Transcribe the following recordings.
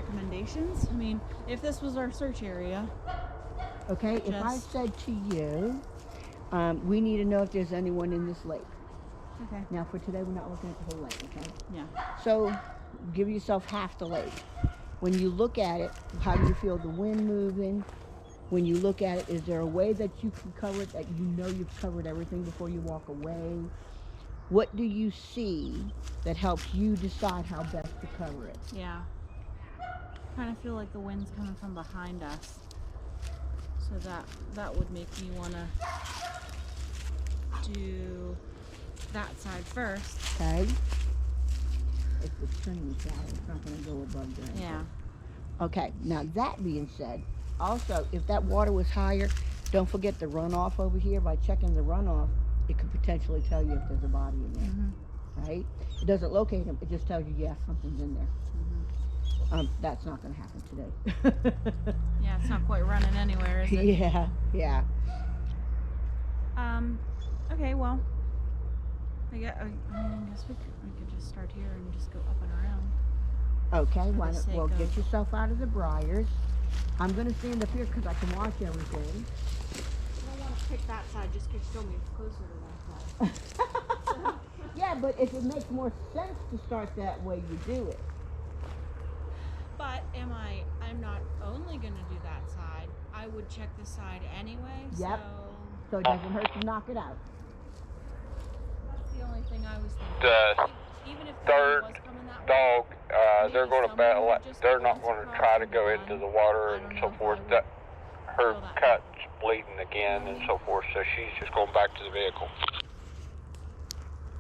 recommendations? I mean, if this was our search area. Okay, if I said to you, we need to know if there's anyone in this lake. Okay. Now for today, we're not looking at the whole lake, okay? Yeah. So give yourself half the lake. When you look at it, how do you feel the wind moving? When you look at it, is there a way that you can cover it, that you know you've covered everything before you walk away? What do you see that helps you decide how best to cover it? Yeah. I kind of feel like the wind's coming from behind us. So that would make me want to do that side first. Okay. It's the stream side. It's not going to go above the ankle. Yeah. Okay. Now that being said, also if that water was higher, don't forget the runoff over here. By checking the runoff, it could potentially tell you if there's a body in there. Right? It doesn't locate him. It just tells you, yeah, something's in there. That's not going to happen today. Yeah, it's not quite running anywhere, is it? Yeah, yeah. Okay, well, I guess we could just start here and just go up and around. Okay, well, get yourself out of the briars. I'm going to stand up here because I can watch everything. I don't want to pick that side just because you told me it's closer to that side. Yeah, but if it makes more sense to start that way, you do it. But I'm not only going to do that side. I would check the side anyway. Yep. So it doesn't hurt to knock it out. That's the only thing I was thinking. The Even if the third wind was coming that way, dog, they're maybe going to someone battle. would just They're go not once going to across try to and go run. into the water I and don't so know if I forth. would That her feel that cut's bleeding again and so forth. So she's just going back to the vehicle.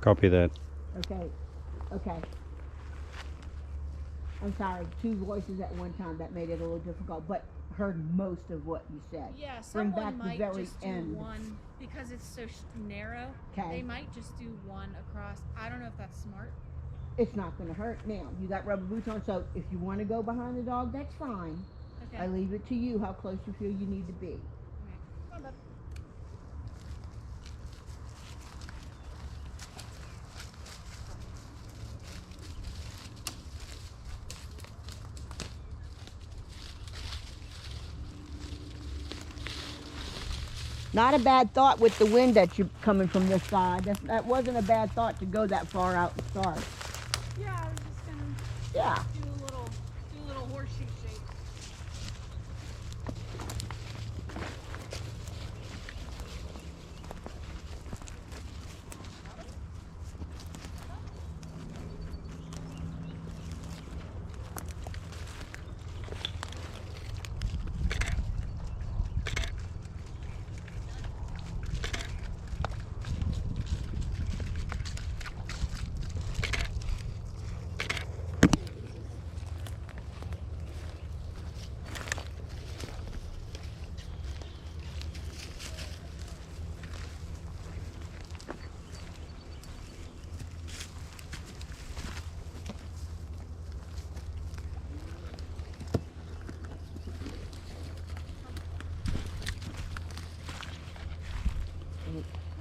Copy that. Okay. I'm sorry, two voices at one time. That made it a little difficult, but heard most of what you said. Yeah, Bring someone back the might very just do end. one because it's so narrow. Okay. They might just do one across. I don't know if that's smart. It's not going to hurt. Now, you got rubber boots on, so if you want to go behind the dog, that's fine. Okay. I leave it to you how close you feel you need to be. Okay. Come on, bud. Not a bad thought with the wind that you're coming from this side. That wasn't a bad thought to go that far out and start. Yeah, I was just gonna Yeah. do a little horseshoe shape.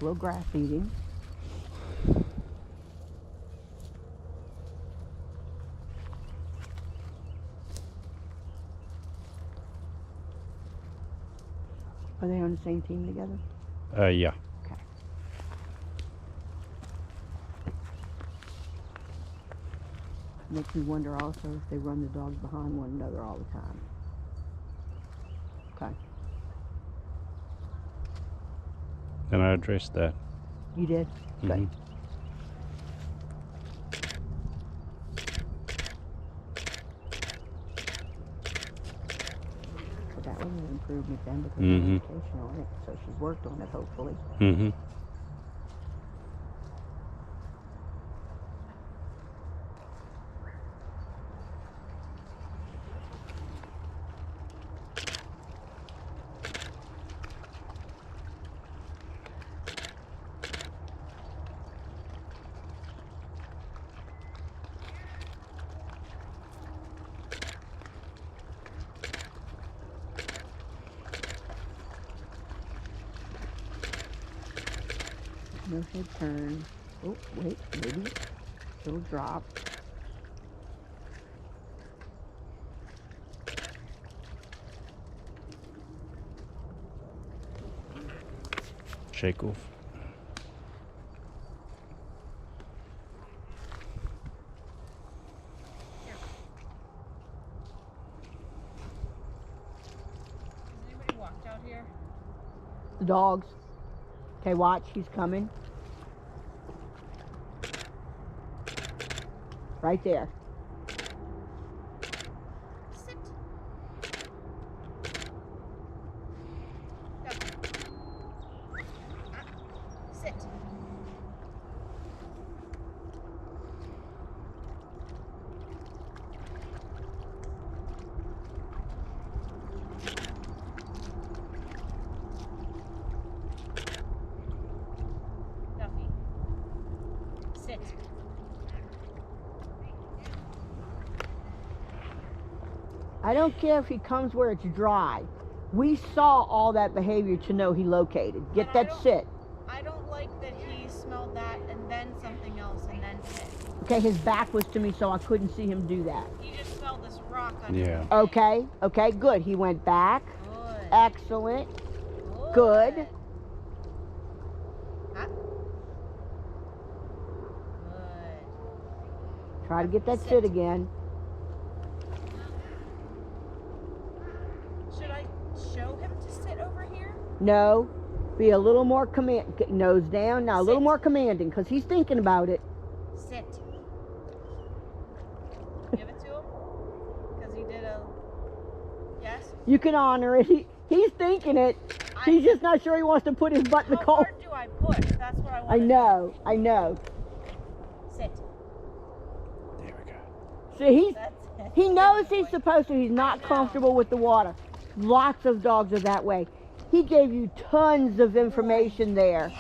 Little grass eating. Are they on the same team together? Yeah. Okay. Makes me wonder also if they run the dogs behind one another all the time. Okay. And I addressed that. You did? Good. Mhm. But that was an improvement then because of Mhm. medication on it. So she's worked on it hopefully. Mm-hmm. No head turn. Oh, wait, maybe. Little drop. shake off. Has anybody walked out here? The dogs. Okay, watch. He's coming. Right there. Sit. Sit. Duffy. Sit. I don't care if he comes where it's dry. We saw all that behavior to know he located. Get But I that don't- sit. I don't like that he smelled that and then something else and then sit. Okay, his back was to me, so I couldn't see him do that. He just smelled this rock on Yeah. his Okay, okay, good. He went back. Good. Excellent. Good. Huh? Good. Try to get that Sit. sit again. Should I show him to sit over here? No. Be a little more nose down. Now a little Sit. more commanding, because he's thinking about it. Sit. Give it to him? Because he did a... Yes? You can honor it. He's thinking it. He's just not sure he wants to put his butt in the How cold. hard do I push? That's what I want I know, I know. Sit. There we go. See, That's it. he knows Good he's boy. supposed to. He's not I know. comfortable with the water. Lots of dogs are that way. He gave you tons of information there.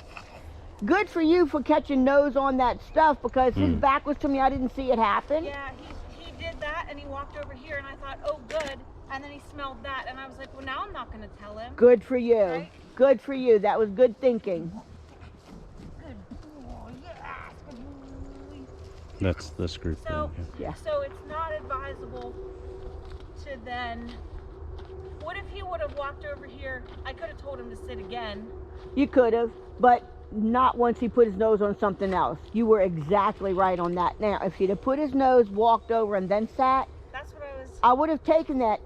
Good for you for catching nose on that stuff, because his back was to me. I didn't see it happen. Yeah, he did that and he walked over here and I thought, oh good. And then he smelled that and I was like, well now I'm not going to tell him. Good for you. Right? Good for you. That was good thinking. Good boy. Yeah, good boy. That's this group. So, then, Yeah. so it's not advisable to then, what if he would have walked over here? I could have told him to sit again. You could have, but not once he put his nose on something else. You were exactly right on that. Now, if he'd have put his nose, walked over, and then sat, That's what I was, I would have taken that.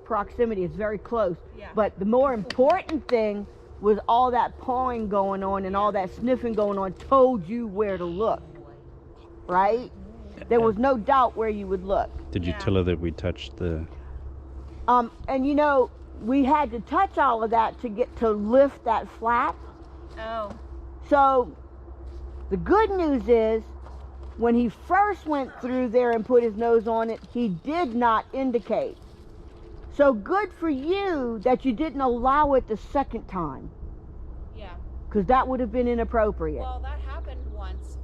Proximity is very close. yeah. But the more important thing was all that pawing going on and all that sniffing going on told you where to look, right? There was no doubt where you would look. Did you Yeah. tell her that we touched the... And you know, we had to touch all of that to get to lift that flap. Oh, So the good news is, when he first went through there and put his nose on it, he did not indicate. So good for you that you didn't allow it the second time, yeah. because that would have been inappropriate. Well, that happened once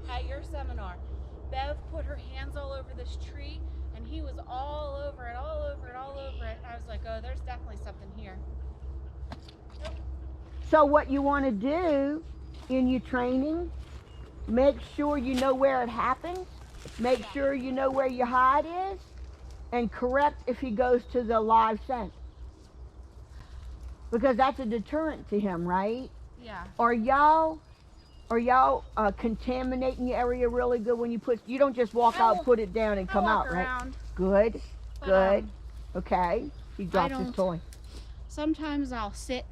at your seminar. Bev put her hands all over this tree, and he was all over it, all over it, all over it. I was like, oh, there's definitely something here. So what you want to do in your training, make sure you know where it happens, make sure you know where your hide is, and correct if he goes to the live scent. Because that's a deterrent to him, right? Yeah. Are y'all contaminating the area really good when you put, you don't just walk I out, will- put it down and I come walk out, right? around, Good, but, good. Okay, he dropped his don't- toy. Sometimes I'll sit,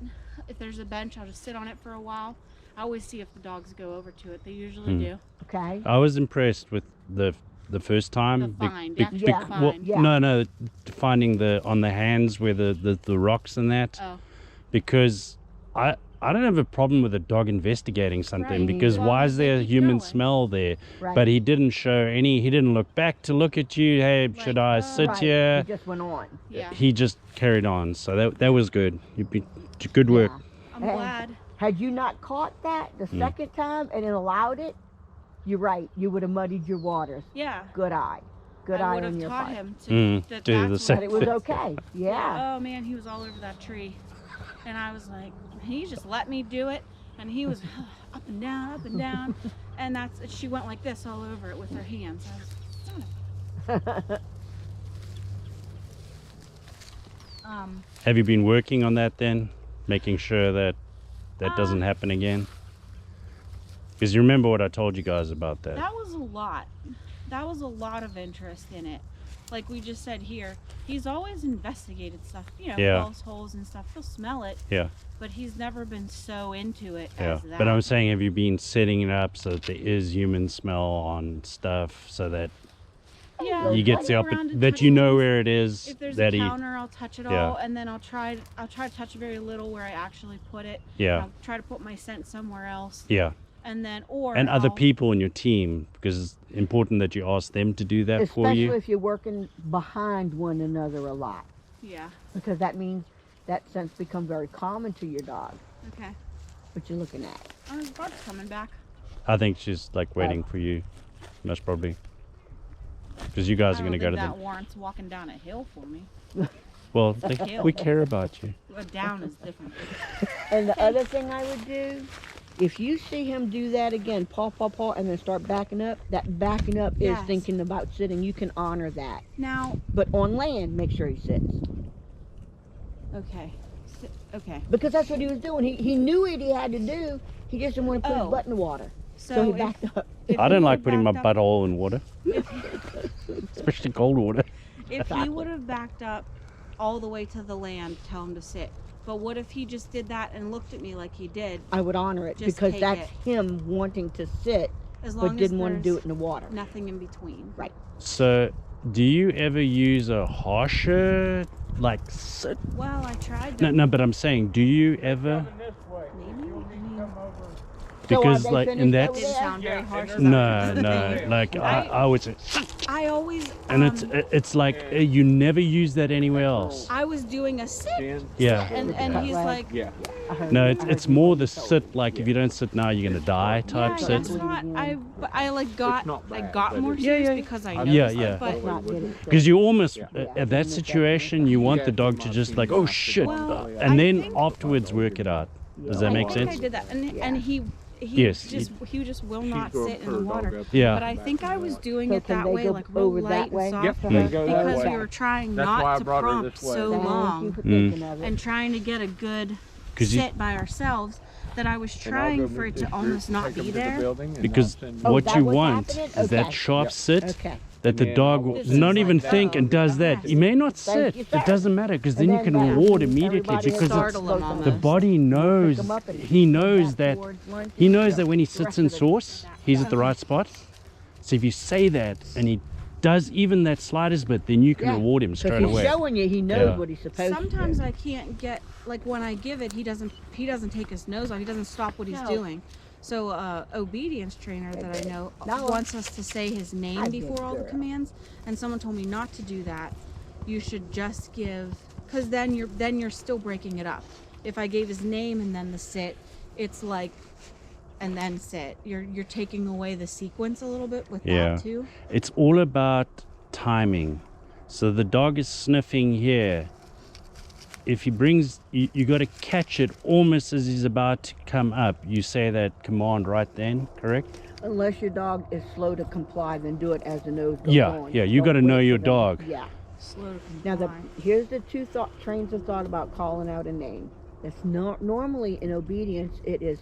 if there's a bench, I'll just sit on it for a while. I always see if the dogs go over to it. They usually do. Okay. I was impressed with the first time. The find, Yeah. well, find. Yeah. no, finding on the hands where the rocks and that, Oh, because I don't have a problem with a dog investigating something, Right. because Well, why is there a keep human going. smell there? Right. But he didn't show any. He didn't look back to look at you. Hey, should I sit Right. here? He just went on. yeah. He just carried on. So that was good. Good work. Yeah. I'm Hey. glad. Had you not caught that the second time and then allowed it, you're right. You would have muddied your waters. Yeah. Good eye. Good I eye would on have your taught part. him to, that do the that's same. But it was okay. Yeah. Oh man, he was all over that tree. And I was like, he just let me do it. And he was up and down, up and down. And she went like this all over it with her hands. I was like, son of a-" Have you been working on that then? Making sure that that doesn't happen again? Because you remember what I told you guys about that. That was a lot. That was a lot of interest in it. Like we just said here, he's always investigated stuff, you know, Yeah. false holes and stuff. He'll smell it, Yeah, but he's never been so into it yeah. as that. But I'm saying, have you been setting it up so that there is human smell on stuff, so that yeah, you I'll get go around and that touch you know things. where it is? If there's that a he, counter, I'll touch it Yeah. all, and then I'll try to touch very little where I actually put it. Yeah. I'll try to put my scent somewhere else, yeah, and then or and other I'll- people in your team, because it's important that you ask them to do that for Especially you. if you're working behind one another a lot, Yeah. because that means that scents become very common to your dog. Okay. What you're looking at. Oh, his bug's coming back. I think she's like waiting for you, most probably, because you guys I are don't going to go to think the. that warrants walking down a hill for me. Well, hill. we care about you. But down is different. And the other thing I would do, if you see him do that again, paw, paw, paw, and then start backing up, that backing up Yes. is thinking about sitting. You can honor that. Now, But on land, make sure he sits. okay. Okay. Because that's what he was doing. He knew what he had to do. He just didn't want to put Oh. his butt in the water. So, So he if- backed up. if I he don't like would've putting my backed up- butthole in water, especially cold water. If he would have backed up all the way to the land, tell him to sit. But what if he just did that and looked at me like he did? I would honor it Just because take that's it. him wanting to sit, As long but as didn't want to do there's it in the water. nothing in between. Right. So, do you ever use a harsher, like sit? Well, I tried No, to. no, but I'm saying, do you ever? Maybe. I mean, So are Because they like in finished that, over didn't there? sound very harsh. no, no, like I would say, I always. and it's like you never use that anywhere else. I was doing a sit, Yeah. and he's Cut like, Yeah. I heard- No, I it's heard more you. the sit. Like if you don't sit now, you're gonna die type yeah, sit. that's not. I like got. not I bad, got but more it's- serious Yeah, yeah. because I Yeah, noticed yeah. it, but It's not good. Because you almost Yeah. at that situation, you want the dog to just like, oh shit, Well, and I then think- afterwards work it out. Does that I make think sense? I did that, and Yeah. and he Yes, he just will She's not going sit in for the her dog water. up Yeah. But I think I was doing So it can that they way, go like real over light that and way? soft, Yep, for they her? go that because way. we were trying That's why I not to brought her prompt this way. so Thank you long for thinking of it. and trying to get a good 'Cause you- sit by ourselves that I was And I'll trying go for meet it this to group, almost not take them be to the there. building, and Because I'll send Oh, what that you was want happening? is that Okay. sharp Yep. sit Okay. that the And then dog I'll- will This not is even like think that. and does that. He may not Thank sit. you, It sir. doesn't matter because And then you then can that reward means immediately everybody because Startle it's, him goes on the almost. body knows. Pick 'em up and He knows back that. towards lunch. He knows that when he sits in Rest of the- source, he's at the right spot. So if you say that and he does even that slightest bit, then you can Yeah, reward him 'cause straight he's away. showing you he knows Yeah. what he's supposed Sometimes to do. I can't get like when I give it, he doesn't take his nose off. He doesn't stop what he's No. doing. So obedience trainer that I know No. wants us to say his name I before did, all the girl. commands, and someone told me not to do that. You should just give, because then you're still breaking it up. If I gave his name and then the sit, it's like, and then sit. You're taking away the sequence a little bit with Yeah. that too. It's all about timing. So the dog is sniffing here. If he brings, you got to catch it almost as he's about to come up. You say that command right then, correct? Unless your dog is slow to comply, then do it as the nose goes Yeah, on. yeah, you Don't gotta know wait your for them. dog. Yeah. Slow to Now, comply. here's the two trains of thought about calling out a name. That's not normally in obedience. It is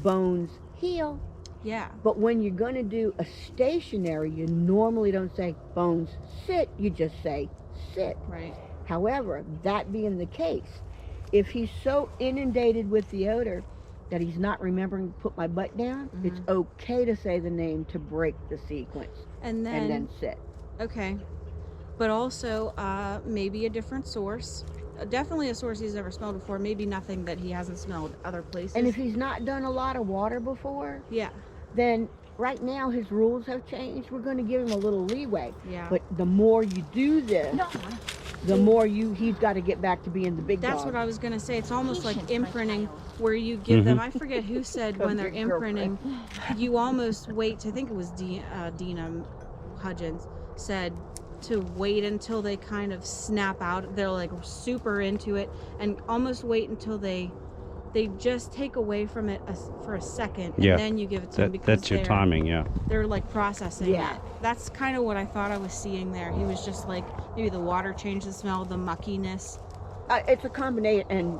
bones heel. Yeah. But when you're going to do a stationary, you normally don't say bones sit. You just say sit. Right. However, that being the case, if he's so inundated with the odor that he's not remembering to put my butt down, it's okay to say the name to break the sequence And and then sit. Okay. But also, maybe a different source. Definitely a source he's never smelled before. Maybe nothing that he hasn't smelled other places. And if he's not done a lot of water before, yeah. then right now his rules have changed. We're going to give him a little leeway. Yeah. But the more you do this, the more he's got to get back to being the big That's dog. what I was going to say. It's almost like imprinting where you give them, I forget who said when they're Good girlfriend. imprinting, you almost wait, I think it was Dina Hudgens said to wait until they kind of snap out. They're like super into it and almost wait until they just take away from it for a second and Yeah. then you give it to them because That's your they're- timing, yeah. They're like processing Yeah. it. That's kind of what I thought I was seeing there. He was just like maybe the water changed the smell, the muckiness. It's a combination, and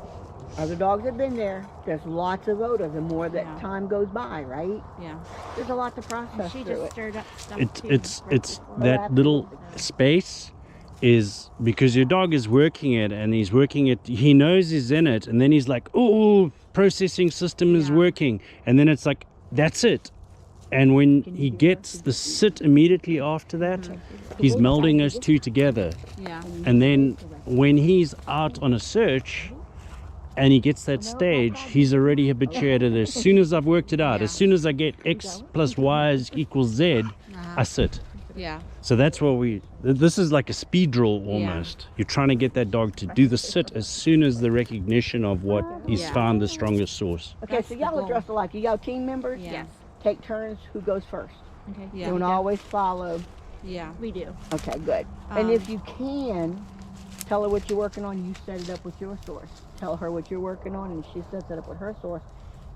Other dogs have been there. There's lots of odor. The more that Yeah. time goes by, right? Yeah. There's a lot to process She through just it. stirred up stuff It's too. it's right it's before. that little space is because your dog is working it and he's working it. He knows he's in it, and then he's like, "Oh, processing system is Yeah. working," and then it's like, "That's it." And when he gets the sit immediately after that, he's melding those two together. Yeah. And then when he's out on a search and he gets that stage, he's already habituated. As soon as I've worked it out, as soon as I get X plus Y is equals Z, I sit. Yeah. So that's what this is like a speed drill almost. You're trying to get that dog to do the sit as soon as the recognition of what he's Yeah. found the strongest source. Okay, That's so the y'all are goal. dressed alike. You got team members? Yeah. Yes, Take turns. Who goes first? okay. Yeah. Don't always follow. Yeah. We do. Okay, good. And if you can, tell her what you're working on. You set it up with your source. Tell her what you're working on, and she sets it up with her source.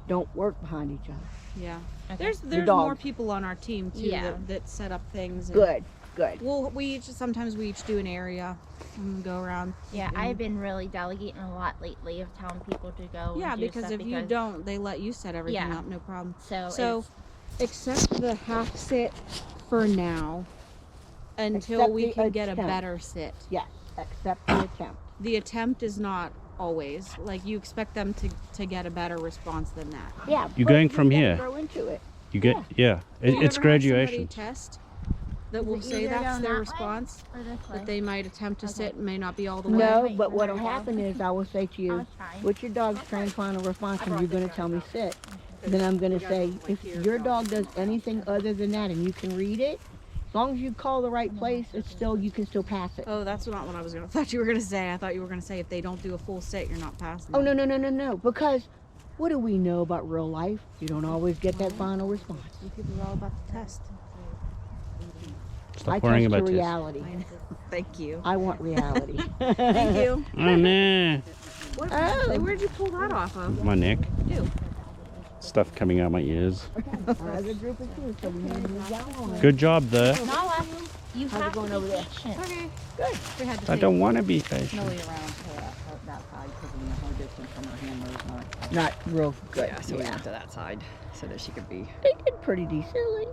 Don't work behind each other. Yeah. Okay. There's dogs. more people on our team too Yeah. that set up things. And Good, good. Well, sometimes we each do an area and go around. Yeah, I've been really delegating a lot lately of telling people to go. Yeah, and do because stuff if you don't, they let you set everything Yeah. up, no problem. So So, except the half sit for now, until Except we the can get a attempt. better sit. Yes, accept the attempt. The attempt is not always like you expect them to get a better response than that. Yeah. You're but going you from gotta here. Grow into it. You get, yeah, Do you it's ever have somebody graduation. test that will it say easier that's down their that way? response, or this way. that they might attempt to Okay. sit and may not be all the way. No, Wait, but no, what'll no. happen is I will say to I you, was trying. what's your dog's trained final response, and you're going to tell me sit. Then I'm going to say, if your dog does anything other than that and you can read it, as long as you call the right place, it's still, you can still pass it. Oh, that's not what I was gonna. Thought you were gonna say. I thought you were gonna say if they don't do a full sit, you're not passing. Oh, them. no. Because what do we know about real life? You don't always get that final response. You people are all about the test. Stop I worrying test about to this. reality. Thank you. I want reality. Thank you. Oh no, What, Oh. Where'd you pull that off of? my neck. Ew. Stuff coming out my ears. Another group of two, so we need to move that along. Good job though. Nala, you How's it have going to over be there? patient. Okay. Good. We had to I take- don't want to be patient. Snowy around to that side because we know her distance from her handler is not. Not real good. Yeah, so we went to that side so that she could be. They did pretty decently.